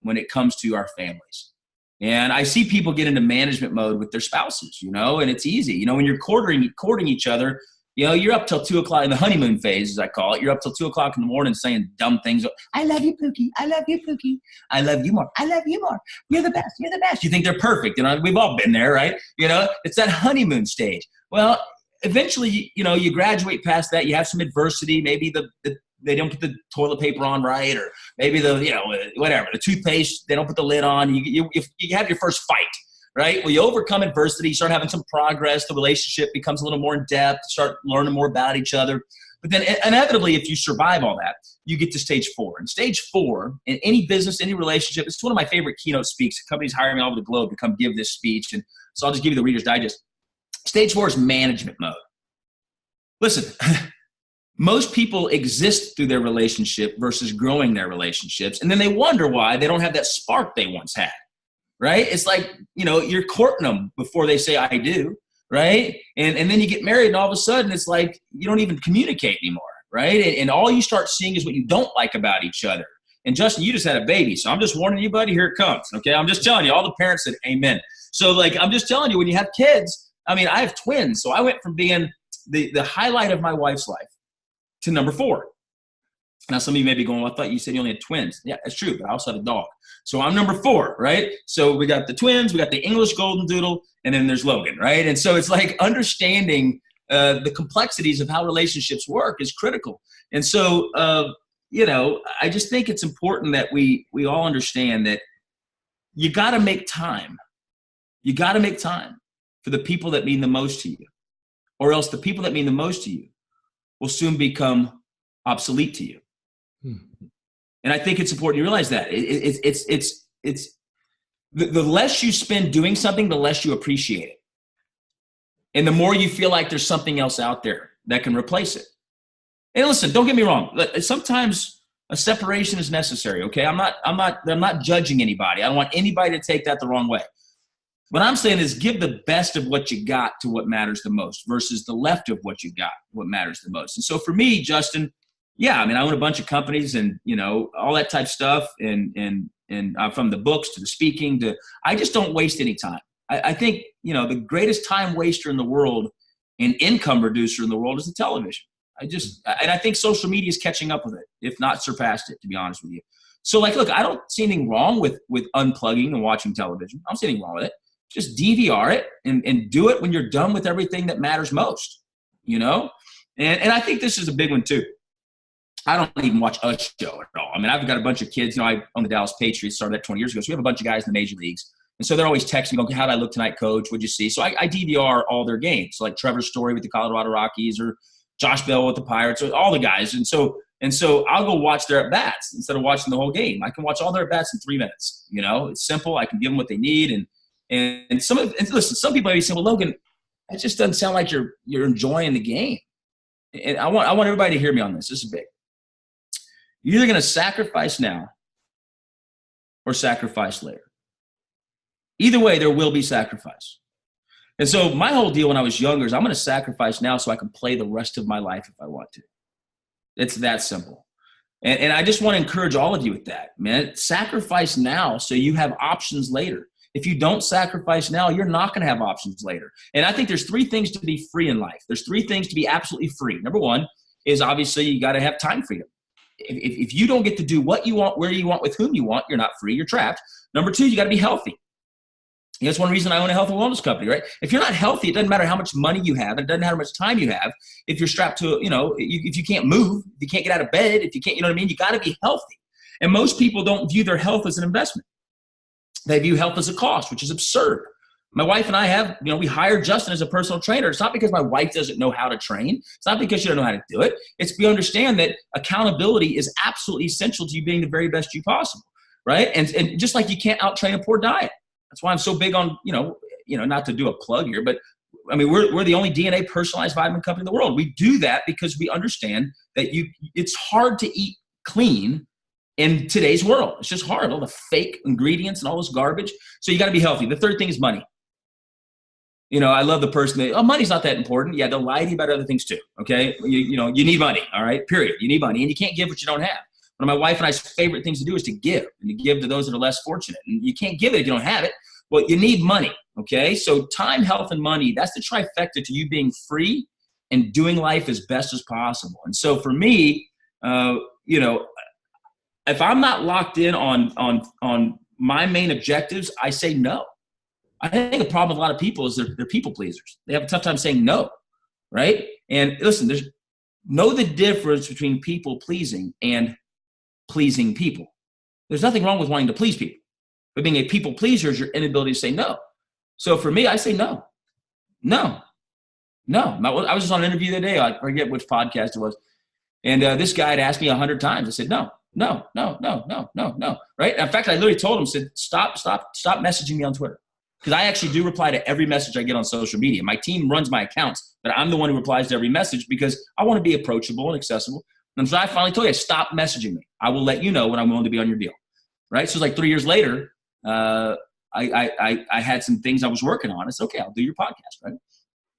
when it comes to our families. And I see people get into management mode with their spouses, and it's easy. When you're courting each other, you're up till 2 o'clock in the honeymoon phase, as I call it. You're up till 2 o'clock in the morning saying dumb things. I love you, Pookie. I love you, Pookie. I love you more. I love you more. You're the best. You're the best. You think they're perfect. We've all been there, right? It's that honeymoon stage. Well, eventually, you graduate past that. You have some adversity. Maybe they don't put the toilet paper on right, or maybe the toothpaste, they don't put the lid on. You have your first fight. Right? Well, you overcome adversity, you start having some progress, the relationship becomes a little more in depth, start learning more about each other. But then inevitably, if you survive all that, you get to stage 4. And stage 4, in any business, any relationship, it's one of my favorite keynote speaks. Companies hire me all over the globe to come give this speech. And so I'll just give you the Reader's Digest. Stage 4 is management mode. Listen, most people exist through their relationship versus growing their relationships. And then they wonder why they don't have that spark they once had. Right? It's like, you're courting them before they say, I do. Right? And then you get married and all of a sudden it's like, you don't even communicate anymore. Right? And all you start seeing is what you don't like about each other. And Justin, you just had a baby. So I'm just warning you, buddy, here it comes. Okay. I'm just telling you, all the parents said amen. So I'm just telling you, when you have kids, I have twins. So I went from being the highlight of my wife's life to number 4. Now, some of you may be going, well, I thought you said you only had twins. Yeah, that's true, but I also have a dog. So I'm number 4, right? So we got the twins, we got the English golden doodle, and then there's Logan, right? And so it's like understanding the complexities of how relationships work is critical. And so, I just think it's important that we all understand that you got to make time. You got to make time for the people that mean the most to you, or else the people that mean the most to you will soon become obsolete to you. And I think it's important you realize that it's the less you spend doing something, the less you appreciate it. And the more you feel like there's something else out there that can replace it. And listen, don't get me wrong. Sometimes a separation is necessary. Okay. I'm not judging anybody. I don't want anybody to take that the wrong way. What I'm saying is give the best of what you got to what matters the most versus the left of what you got, what matters the most. And so for me, Justin, I own a bunch of companies and, all that type of stuff. And from the books to the speaking I just don't waste any time. I think, the greatest time waster in the world and income reducer in the world is the television. I think social media is catching up with it, if not surpassed it, to be honest with you. So look, I don't see anything wrong with unplugging and watching television. I don't see anything wrong with it. Just DVR it and do it when you're done with everything that matters most, And I think this is a big one too. I don't even watch a show at all. I've got a bunch of kids. I own the Dallas Patriots, started that 20 years ago. So we have a bunch of guys in the major leagues. And so they're always texting me, going, how did I look tonight, coach? What'd you see? So I DVR all their games. So like Trevor's Story with the Colorado Rockies or Josh Bell with the Pirates, or all the guys. And so I'll go watch their at-bats instead of watching the whole game. I can watch all their at-bats in 3 minutes. It's simple. I can give them what they need. And listen, some people may say, well, Logan, that just doesn't sound like you're enjoying the game. And I want everybody to hear me on this. This is big. You're either going to sacrifice now or sacrifice later. Either way, there will be sacrifice. And so my whole deal when I was younger is I'm going to sacrifice now so I can play the rest of my life if I want to. It's that simple. And I just want to encourage all of you with that, man. Sacrifice now so you have options later. If you don't sacrifice now, you're not going to have options later. And I think there's 3 things to be free in life. There's 3 things to be absolutely free. Number 1 is obviously you got to have time freedom. If you don't get to do what you want, where you want, with whom you want, you're not free, you're trapped. Number 2, you got to be healthy. That's one reason I own a health and wellness company, right? If you're not healthy, it doesn't matter how much money you have. It doesn't matter how much time you have. If you're strapped to, if you can't move, if you can't get out of bed, if you can't, you know what I mean? You got to be healthy. And most people don't view their health as an investment. They view health as a cost, which is absurd. My wife and I have, we hired Justin as a personal trainer. It's not because my wife doesn't know how to train. It's not because she doesn't know how to do it. It's we understand that accountability is absolutely essential to you being the very best you possible, right? And just like you can't out-train a poor diet. That's why I'm so big on, not to do a plug here, but I mean, we're the only DNA personalized vitamin company in the world. We do that because we understand that it's hard to eat clean in today's world. It's just hard. All the fake ingredients and all this garbage. So you got to be healthy. The 3rd thing is money. I love the person that, money's not that important. Yeah, they'll lie to you about other things too. Okay. You need money. All right. Period. You need money and you can't give what you don't have. One of my wife and I's favorite things to do is to give, and to give to those that are less fortunate. And you can't give it if you don't have it. Well, you need money. Okay. So time, health, and money, that's the trifecta to you being free and doing life as best as possible. And so for me, if I'm not locked in on my main objectives, I say no. I think the problem with a lot of people is they're people pleasers. They have a tough time saying no, right? And listen, know the difference between people pleasing and pleasing people. There's nothing wrong with wanting to please people, but being a people pleaser is your inability to say no. So for me, I say no. I was just on an interview the other day. I forget which podcast it was. And this guy had asked me 100 times. I said, no. Right? In fact, I literally told him, said, stop messaging me on Twitter. Because I actually do reply to every message I get on social media. My team runs my accounts, but I'm the one who replies to every message because I want to be approachable and accessible. And so I finally told you, stop messaging me. I will let you know when I'm willing to be on your deal. Right? So it's like 3 years later, I had some things I was working on. It's okay, I'll do your podcast, right?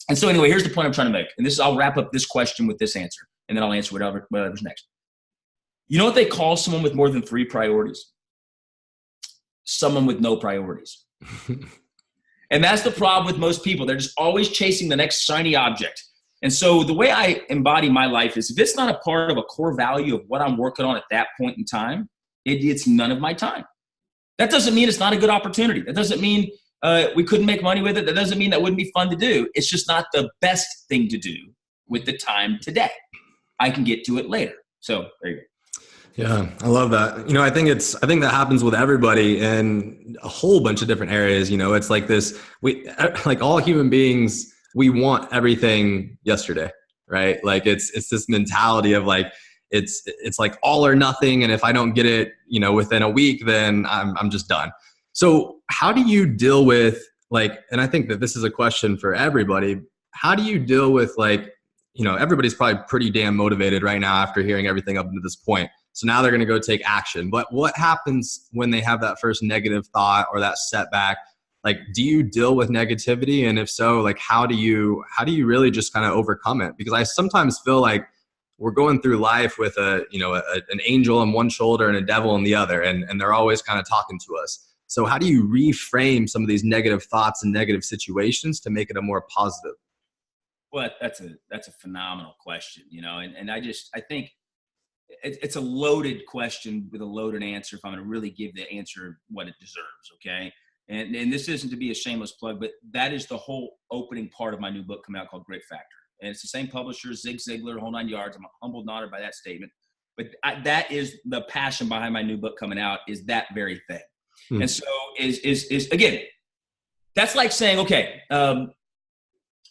And so anyway, here's the point I'm trying to make. And I'll wrap up this question with this answer, and then I'll answer whatever's next. You know what they call someone with more than 3 priorities? Someone with no priorities. And that's the problem with most people. They're just always chasing the next shiny object. And so the way I embody my life is if it's not a part of a core value of what I'm working on at that point in time, it's none of my time. That doesn't mean it's not a good opportunity. That doesn't mean we couldn't make money with it. That doesn't mean that wouldn't be fun to do. It's just not the best thing to do with the time today. I can get to it later. So there you go. Yeah, I love that. I think that happens with everybody in a whole bunch of different areas. It's like this, like all human beings, we want everything yesterday, right? Like it's this mentality of like, it's like all or nothing. And if I don't get it, within a week, then I'm just done. So how do you deal with and I think that this is a question for everybody. How do you deal with everybody's probably pretty damn motivated right now after hearing everything up to this point. So now they're going to go take action. But what happens when they have that first negative thought or that setback? Do you deal with negativity? And if so, how do you really just kind of overcome it? Because I sometimes feel like we're going through life with an angel on one shoulder and a devil on the other, and they're always kind of talking to us. So how do you reframe some of these negative thoughts and negative situations to make it a more positive? Well, that's a phenomenal question, and I think it's a loaded question with a loaded answer if I'm going to really give the answer what it deserves, okay? And this isn't to be a shameless plug, but that is the whole opening part of my new book coming out called Great Factor. And it's the same publisher, Zig Ziglar, whole 9 yards. I'm humbled and honored by that statement. But that is the passion behind my new book coming out, is that very thing. And so is again, that's like saying, okay,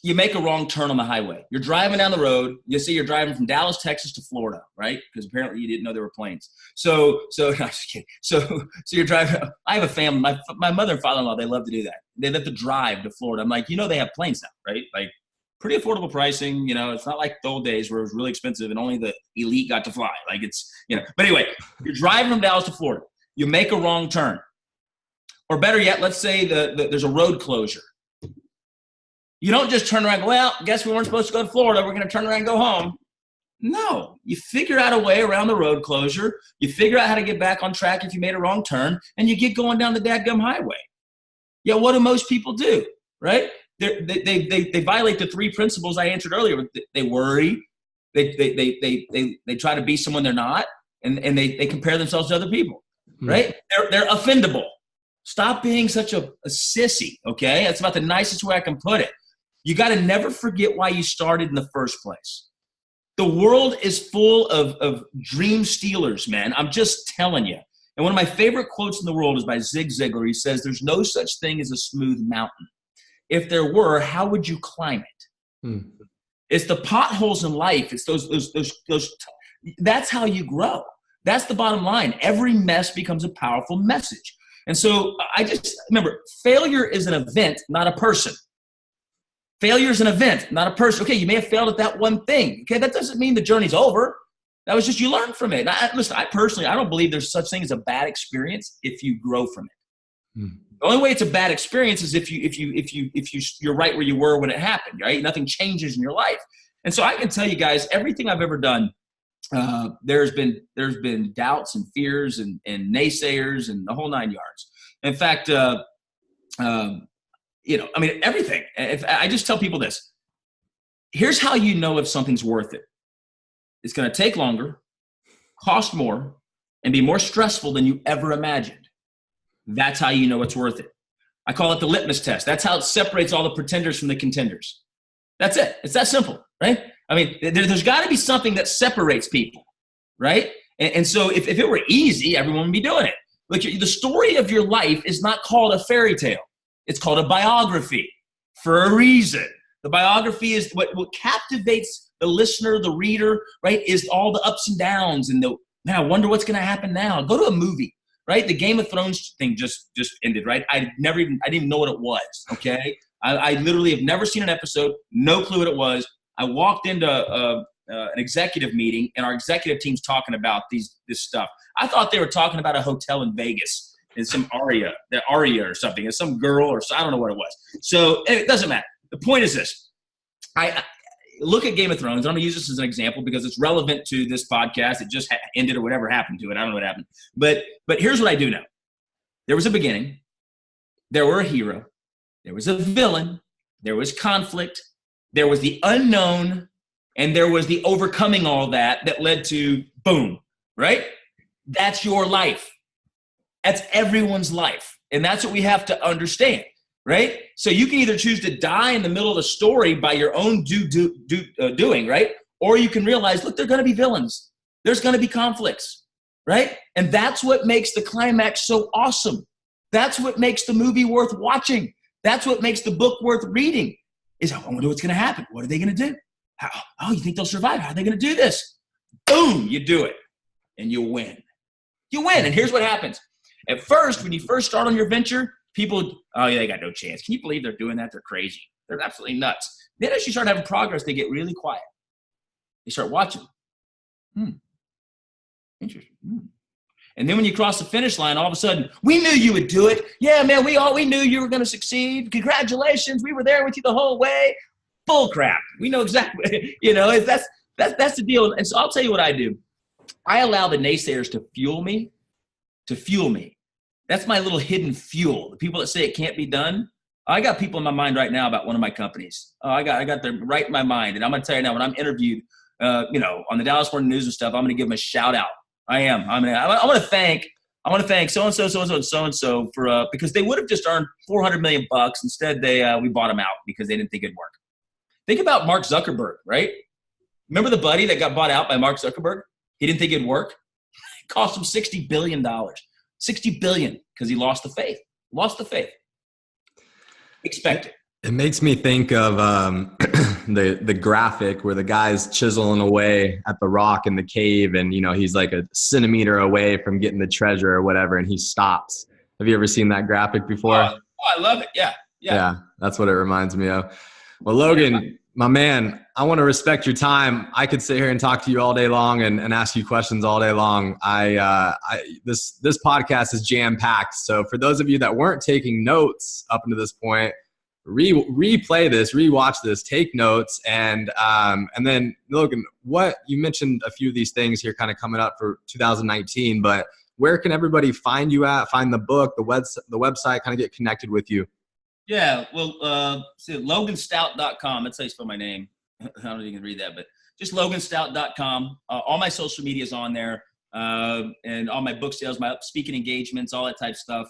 you make a wrong turn on the highway. You're driving down the road. You see you're driving from Dallas, Texas to Florida, right? Because apparently you didn't know there were planes. So no, just kidding. So you're driving. I have a family. My mother and father-in-law, they love to do that. They love to drive to Florida. I'm like, they have planes now, right? Like pretty affordable pricing. It's not like the old days where it was really expensive and only the elite got to fly. Like it's, But anyway, you're driving from Dallas to Florida. You make a wrong turn. Or better yet, let's say there's a road closure. You don't just turn around and go, well, guess we weren't supposed to go to Florida. We're going to turn around and go home. No, you figure out a way around the road closure. You figure out how to get back on track if you made a wrong turn, and you get going down the dadgum highway. Yeah, what do most people do, right? They violate the three principles I answered earlier. They worry, they try to be someone they're not, and they compare themselves to other people, right? They're offendable. Stop being such a sissy, okay? That's about the nicest way I can put it. You got to never forget why you started in the first place. The world is full of dream stealers, man. I'm just telling you. And one of my favorite quotes in the world is by Zig Ziglar. He says, there's no such thing as a smooth mountain. If there were, how would you climb it? It's the potholes in life. It's those. That's how you grow. That's the bottom line. Every mess becomes a powerful message. And so I just remember, failure is an event, not a person. Failure is an event, not a person. Okay, you may have failed at that one thing. Okay, that doesn't mean the journey's over. That was just you learn from it. Listen, I don't believe there's such thing as a bad experience if you grow from it. The only way it's a bad experience is if you're right where you were when it happened, right? Nothing changes in your life. And so I can tell you guys, everything I've ever done, there's been doubts and fears and naysayers and the whole nine yards. In fact, everything. If I just tell people this, here's how you know if something's worth it. It's going to take longer, cost more, and be more stressful than you ever imagined. That's how you know it's worth it. I call it the litmus test. That's how it separates all the pretenders from the contenders. That's it. It's that simple, right? I mean, there's got to be something that separates people, right? And so if it were easy, everyone would be doing it. Look, the story of your life is not called a fairy tale. It's called a biography for a reason. The biography is what captivates the listener, the reader, right, is all the ups and downs and man, I wonder what's going to happen now. Go to a movie, right? The Game of Thrones thing just ended, right? I didn't even know what it was, okay? I literally have never seen an episode, no clue what it was. I walked into an executive meeting, and our executive team's talking about this stuff. I thought they were talking about a hotel in Vegas and some Aria or something, and some girl or I don't know what it was. So it doesn't matter. The point is this. I look at Game of Thrones, and I'm going to use this as an example because it's relevant to this podcast. It just ended or whatever happened to it. I don't know what happened. But here's what I do know. There was a beginning. There were a hero. There was a villain. There was conflict. There was the unknown. And there was the overcoming all that led to boom, right? That's your life. That's everyone's life. And that's what we have to understand, right? So you can either choose to die in the middle of the story by your own doing, right? Or you can realize, look, there are going to be villains. There's going to be conflicts, right? And that's what makes the climax so awesome. That's what makes the movie worth watching. That's what makes the book worth reading is, I wonder what's going to happen. What are they going to do? You think they'll survive? How are they going to do this? Boom, you do it. And you win. You win. And here's what happens. At first, when you first start on your venture, people, they got no chance. Can you believe they're doing that? They're crazy. They're absolutely nuts. Then as you start having progress, they get really quiet. They start watching. Interesting. And then when you cross the finish line, all of a sudden, we knew you would do it. Yeah, man, we knew you were going to succeed. Congratulations. We were there with you the whole way. Bull crap. We know exactly, that's the deal. And so I'll tell you what I do. I allow the naysayers to fuel me. That's my little hidden fuel. The people that say it can't be done. I got people in my mind right now about one of my companies. I got them right in my mind. And I'm going to tell you now, when I'm interviewed, on the Dallas Morning News and stuff, I'm going to give them a shout out. I am. I want to thank so-and-so, so-and-so, and so-and-so for, because they would have just earned $400 million. Instead, we bought them out because they didn't think it'd work. Think about Mark Zuckerberg, right? Remember the buddy that got bought out by Mark Zuckerberg? He didn't think it'd work. It cost him $60 billion. $60 billion because he lost the faith. Expect it. It makes me think of the graphic where the guy's chiseling away at the rock in the cave, and he's like a centimeter away from getting the treasure or whatever, and he stops. Have you ever seen that graphic before? I love it. Yeah. That's what it reminds me of. Well, Logan, my man, I want to respect your time. I could sit here and talk to you all day long and ask you questions all day long. This podcast is jam-packed. So for those of you that weren't taking notes up until this point, replay this, rewatch this, take notes, and then Logan, what you mentioned a few of these things here kind of coming up for 2019, but where can everybody find you at, find the book, the website, kind of get connected with you? Yeah, well, loganstout.com. That's how you spell my name. I don't know if you can read that, but just loganstout.com. All my social media is on there, and all my book sales, my speaking engagements, all that type of stuff.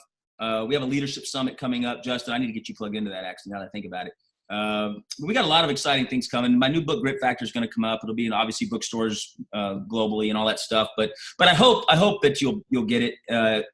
We have a leadership summit coming up, Justin. I need to get you plugged into that, actually, now that I think about it. We got a lot of exciting things coming. My new book, Grit Factor, is going to come up. It'll be in, obviously, bookstores globally and all that stuff. But I hope that you'll get it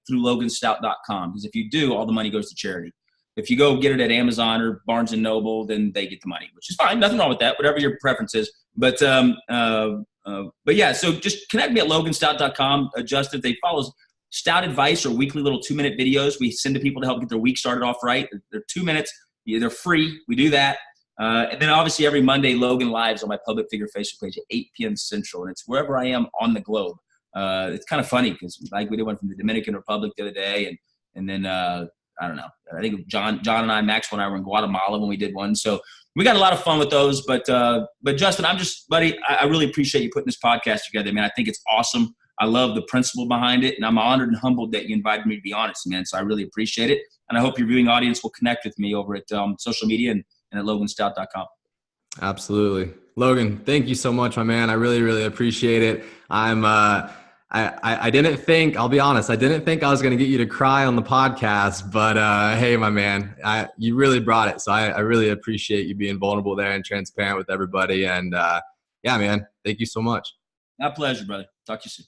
through loganstout.com, because if you do, all the money goes to charity. If you go get it at Amazon or Barnes & Noble, then they get the money, which is fine. Nothing wrong with that, whatever your preference is. But yeah, so just connect me at loganstout.com. Justin, if they follow Stout advice or weekly little 2-minute videos we send to people to help get their week started off right. They're 2 minutes. They're free. We do that. And then obviously every Monday, Logan Lives on my Public Figure Facebook page at 8 p.m. Central. And it's wherever I am on the globe. It's kind of funny because like we did one from the Dominican Republic the other day. And then I don't know. I think John and I, Maxwell and I were in Guatemala when we did one. So we got a lot of fun with those. But Justin, buddy, I really appreciate you putting this podcast together, man. I think it's awesome. I love the principle behind it, and I'm honored and humbled that you invited me to be honest, man. So I really appreciate it. And I hope your viewing audience will connect with me over at social media and at loganstout.com. Absolutely. Logan, thank you so much, my man. I really, really appreciate it. I didn't think, I'll be honest, I didn't think I was going to get you to cry on the podcast, but hey, my man, you really brought it. So I really appreciate you being vulnerable there and transparent with everybody. And yeah, man, thank you so much. My pleasure, brother. Talk to you soon.